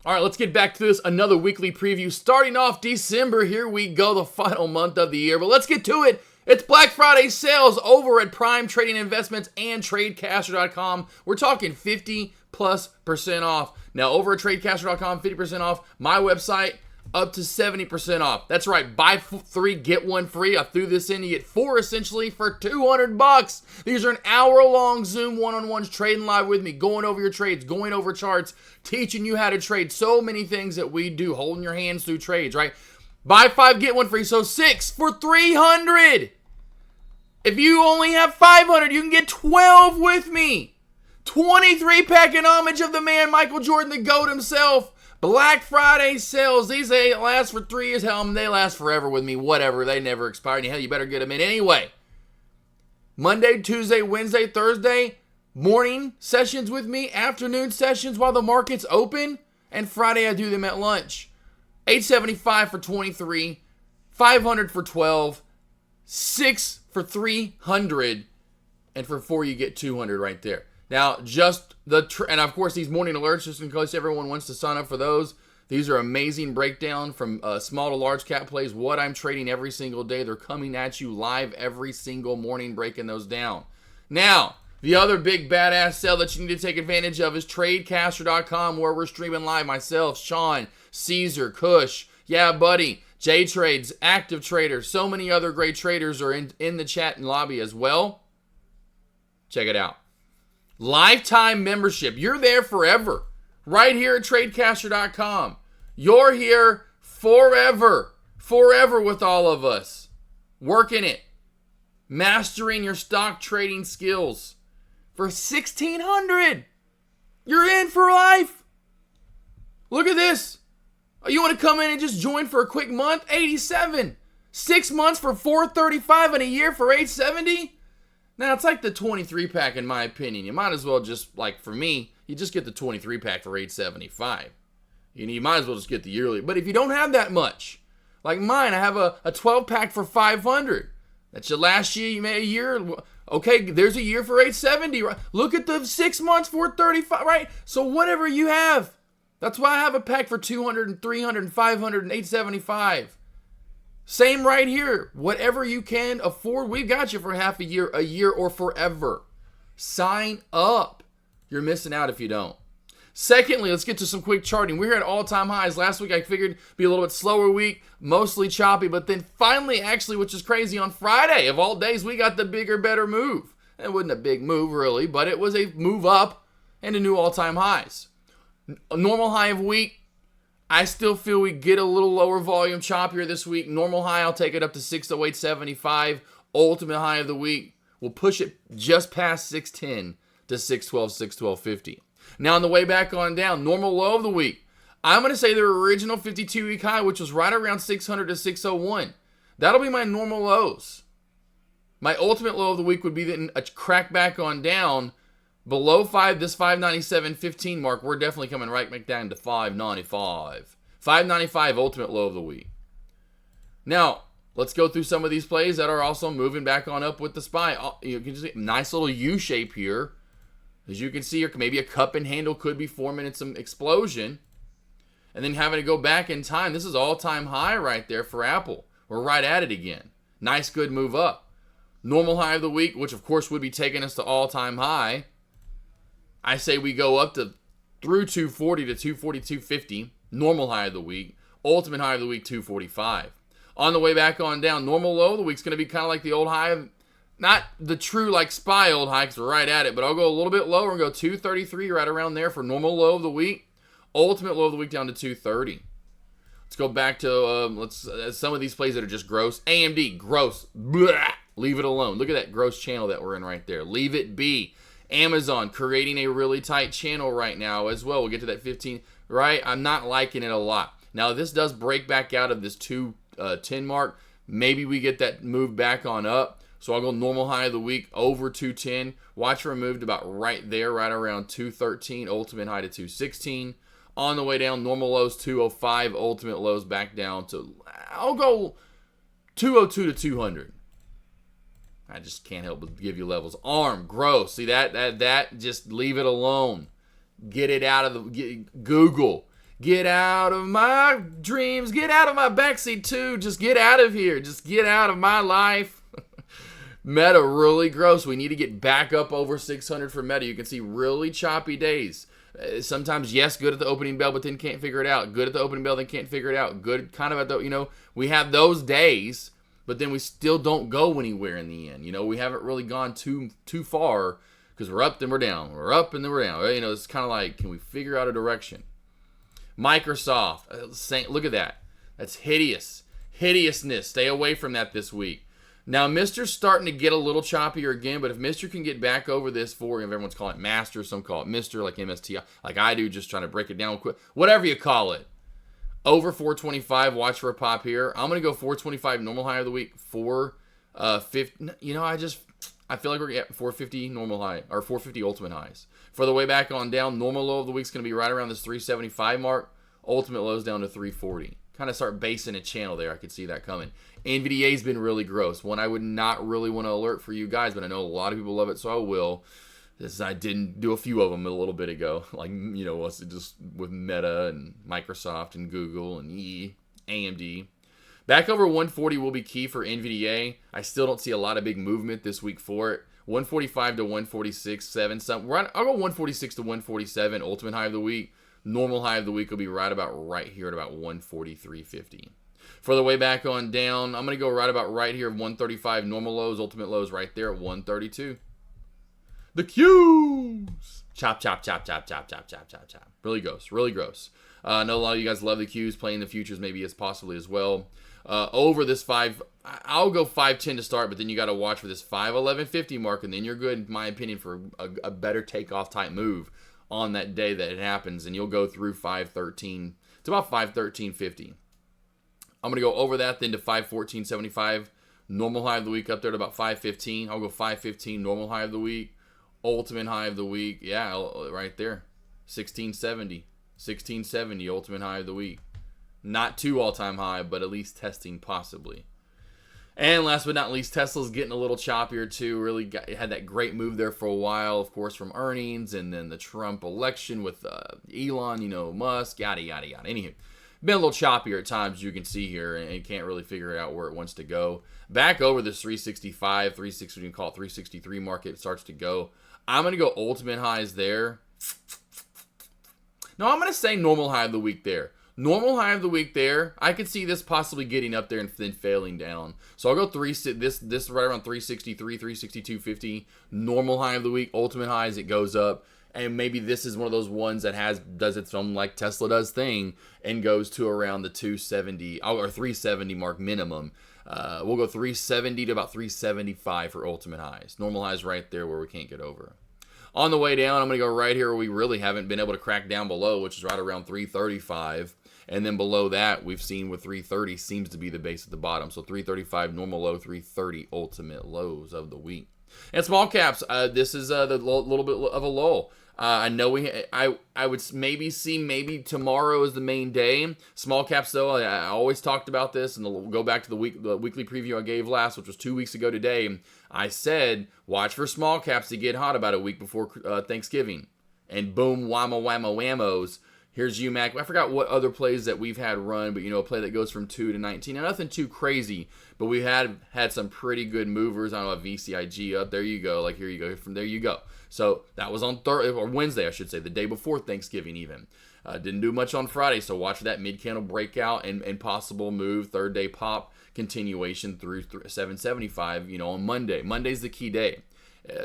All right, let's get back to this. Another weekly preview. Starting off December, here we go, the final month of the year. But let's get to it. It's Black Friday sales over at Prime Trading Investments and TradeCaster.com. We're talking 50+% off. Now, over at TradeCaster.com, 50% off. My website, up to 70% off. That's right, buy 3, get 1 free. I threw this in, you get 4 essentially for $200. These are an hour-long Zoom one-on-ones trading live with me, going over your trades, going over charts, teaching you how to trade. So many things that we do, holding your hands through trades, right? Buy 5, get 1 free, so 6 for $300. If you only have 500, you can get 12 with me. 23-pack in homage of the man, Michael Jordan, the GOAT himself. Black Friday sales. These ain't last for 3 years. Hell, they last forever with me. Whatever. They never expire. Hell, you better get them in anyway. Monday, Tuesday, Wednesday, Thursday, morning sessions with me, afternoon sessions while the market's open, and Friday I do them at lunch. $875 for 23, $500 for 12, 6 for 300, and for 4 you get 200 right there. Now, just and of course, these morning alerts, just in case everyone wants to sign up for those. These are amazing breakdown from small to large cap plays, what I'm trading every single day. They're coming at you live every single morning, breaking those down. Now, the other big badass sale that you need to take advantage of is TradeCaster.com, where we're streaming live. Myself, Sean, Caesar, Kush, yeah, buddy, J-Trades, Active Trader. So many other great traders are in the chat and lobby as well. Check it out. Lifetime membership. You're there forever. Right here at TradeCaster.com. You're here forever. Forever with all of us. Working it. Mastering your stock trading skills. For $1,600. You're in for life. Look at this. You want to come in and just join for a quick month? $87. 6 months for $435 and a year for $870? Now, it's like the 23-pack in my opinion. You might as well just, like for me, you just get the 23-pack for $875. You might as well just get the yearly. But if you don't have that much, like mine, I have a 12-pack for $500. That's your last year, you made a year. Okay, there's a year for $870. Right? Look at the 6 months for $435, right? So whatever you have. That's why I have a pack for $200 and $300 and $500 and $875. Same right here. Whatever you can afford, we got you for half a year, or forever. Sign up. You're missing out if you don't. Secondly, let's get to some quick charting. We're at all-time highs. Last week I figured it'd be a little bit slower week, mostly choppy, but then finally, actually, which is crazy, on Friday of all days, we got the bigger, better move. It wasn't a big move, really, but it was a move up and a new all-time highs. A normal high of week, I still feel we get a little lower volume, choppier this week. Normal high, I'll take it up to 608.75. Ultimate high of the week, we'll push it just past 610 to 612, 612.50. Now on the way back on down, normal low of the week, I'm going to say their original 52-week high, which was right around 600 to 601. That'll be my normal lows. My ultimate low of the week would be then a crack back on down below 5, this 597.15 mark. We're definitely coming right back down to 595. 595 ultimate low of the week. Now, let's go through some of these plays that are also moving back on up with the SPY. You can see nice little U shape here. As you can see here, maybe a cup and handle could be forming in some explosion. And then having to go back in time. This is all-time high right there for Apple. We're right at it again. Nice, good move up. Normal high of the week, which of course would be taking us to all-time high. I say we go up to through 240 to 242.50. Normal high of the week. Ultimate high of the week, 245. On the way back on down, normal low of the week is going to be kind of like the old high of, not the true like SPY old high because we're right at it, but I'll go a little bit lower and go 233 right around there for normal low of the week. Ultimate low of the week down to 230. Let's go back to some of these plays that are just gross. AMD, gross. Blah. Leave it alone. Look at that gross channel that we're in right there. Leave it be. Amazon creating a really tight channel right now as well. We'll get to that 15, right? I'm not liking it a lot. Now, this does break back out of this 210 mark. Maybe we get that move back on up. So I'll go normal high of the week over 210. Watch for a move to about right there, right around 213. Ultimate high to 216. On the way down, normal lows 205. Ultimate lows back down to, I'll go 202 to 200. I just can't help but give you levels. ARM, gross. See that just leave it alone. Get it out of the Google. Get out of my dreams. Get out of my backseat too. Just get out of here. Just get out of my life. Meta really gross. We need to get back up over 600 for Meta. You can see really choppy days. Sometimes, yes, good at the opening bell, but then can't figure it out. Good at the opening bell, then can't figure it out. Good kind of at the, we have those days, but then we still don't go anywhere in the end. We haven't really gone too far because we're up, then we're down. We're up, and then we're down. It's kind of like, can we figure out a direction? Microsoft, look at that. That's hideous. Hideousness. Stay away from that this week. Now, Mister's starting to get a little choppier again, but if Mister can get back over this everyone's calling it Master, some call it Mister, like MSTI, like I do, just trying to break it down quick. Whatever you call it. Over 425, watch for a pop here. I'm going to go 425 normal high of the week, 450. I feel like we're at 450 normal high, or 450 ultimate highs. For the way back on down, normal low of the week is going to be right around this 375 mark. Ultimate lows down to 340. Kind of start basing a channel there. I could see that coming. NVDA's been really gross. One I would not really want to alert for you guys, but I know a lot of people love it, so I will. I didn't do a few of them a little bit ago. Like, just with Meta and Microsoft and Google and AMD. Back over 140 will be key for NVDA. I still don't see a lot of big movement this week for it. 145 to 146, 7. I'll go 146 to 147, ultimate high of the week. Normal high of the week will be right here at about 143.50. For the way back on down, I'm going to go right here at 135 normal lows, ultimate lows right there at 132. The Qs. Chop, chop, chop, chop, chop, chop, chop, chop, chop. Really gross, really gross. I know a lot of you guys love the Qs, playing the futures maybe as possibly as well. Over this I'll go 510 to start, but then you got to watch for this 511.50 mark, and then you're good, in my opinion, for a better takeoff type move on that day that it happens, and you'll go through 513. It's about 513.50. I'm going to go over that, then to 514.75. Normal high of the week up there to about 515. I'll go 515, normal high of the week. Ultimate high of the week. Yeah, right there. 1670. 1670, ultimate high of the week. Not too all-time high, but at least testing possibly. And last but not least, Tesla's getting a little choppier too. Really had that great move there for a while, of course, from earnings, and then the Trump election with Elon, Musk, yada, yada, yada. Anywho, been a little choppier at times, you can see here, and you can't really figure out where it wants to go. Back over this 365, 360, we can call it 363 market, it starts to go. I'm going to go ultimate highs there. No, I'm going to say normal high of the week there. Normal high of the week there. I could see this possibly getting up there and then failing down. So I'll go this right around 363, 362.50. Normal high of the week. Ultimate high as it goes up. And maybe this is one of those ones that does its own, like Tesla does, thing and goes to around the 270 or 370 mark minimum. We'll go 370 to about 375 for ultimate highs. Normal highs right there where we can't get over. On the way down, I'm going to go right here where we really haven't been able to crack down below, which is right around 335. And then below that, we've seen with 330 seems to be the base at the bottom. So 335 normal low, 330 ultimate lows of the week. And small caps, this is the little bit of a lull. I know I would maybe tomorrow is the main day. Small caps, though, I always talked about this, and we'll go back to the weekly preview I gave last, which was 2 weeks ago today. I said, watch for small caps to get hot about a week before Thanksgiving. And boom, whammo, whammo, whammos. Here's UMAC. I forgot what other plays that we've had run, but a play that goes from 2 to 19. Now, nothing too crazy, but we had some pretty good movers. I don't know, VCIG up. There you go. Like, here you go. From there you go. So that was on Wednesday, I should say, the day before Thanksgiving even. Didn't do much on Friday, so watch for that mid-candle breakout and possible move, third day pop continuation through 775, on Monday. Monday's the key day.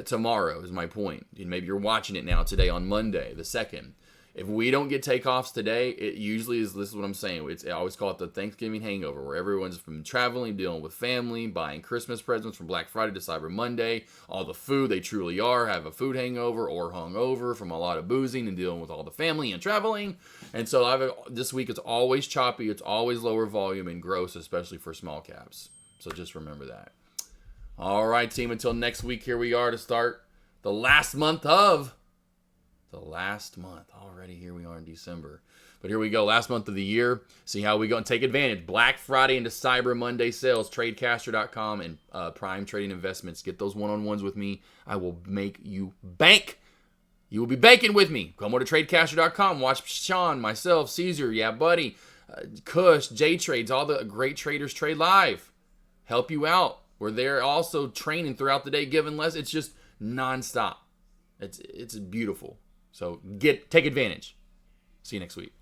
Tomorrow is my point. Maybe you're watching it now today on Monday, the 2nd. If we don't get takeoffs today, it usually is, this is what I'm saying, I always call it the Thanksgiving hangover, where everyone's from traveling, dealing with family, buying Christmas presents from Black Friday to Cyber Monday, all the food, they truly have a food hangover or hungover from a lot of boozing and dealing with all the family and traveling. And so this week it's always choppy, it's always lower volume and gross, especially for small caps. So just remember that. All right, team, until next week, here we are to start the last month of... already. Here we are in December, but here we go, last month of the year. See how we go and take advantage. Black Friday into Cyber Monday sales. Tradecaster.com and Prime Trading Investments. Get those one-on-ones with me. I will make you bank. You will be banking with me. Come over to TradeCaster.com. Watch Sean, myself, Caesar, yeah, buddy, Kush, J-Trades, all the great traders trade live. Help you out. We're there also training throughout the day, giving less. It's just nonstop. It's beautiful. So take advantage. See you next week.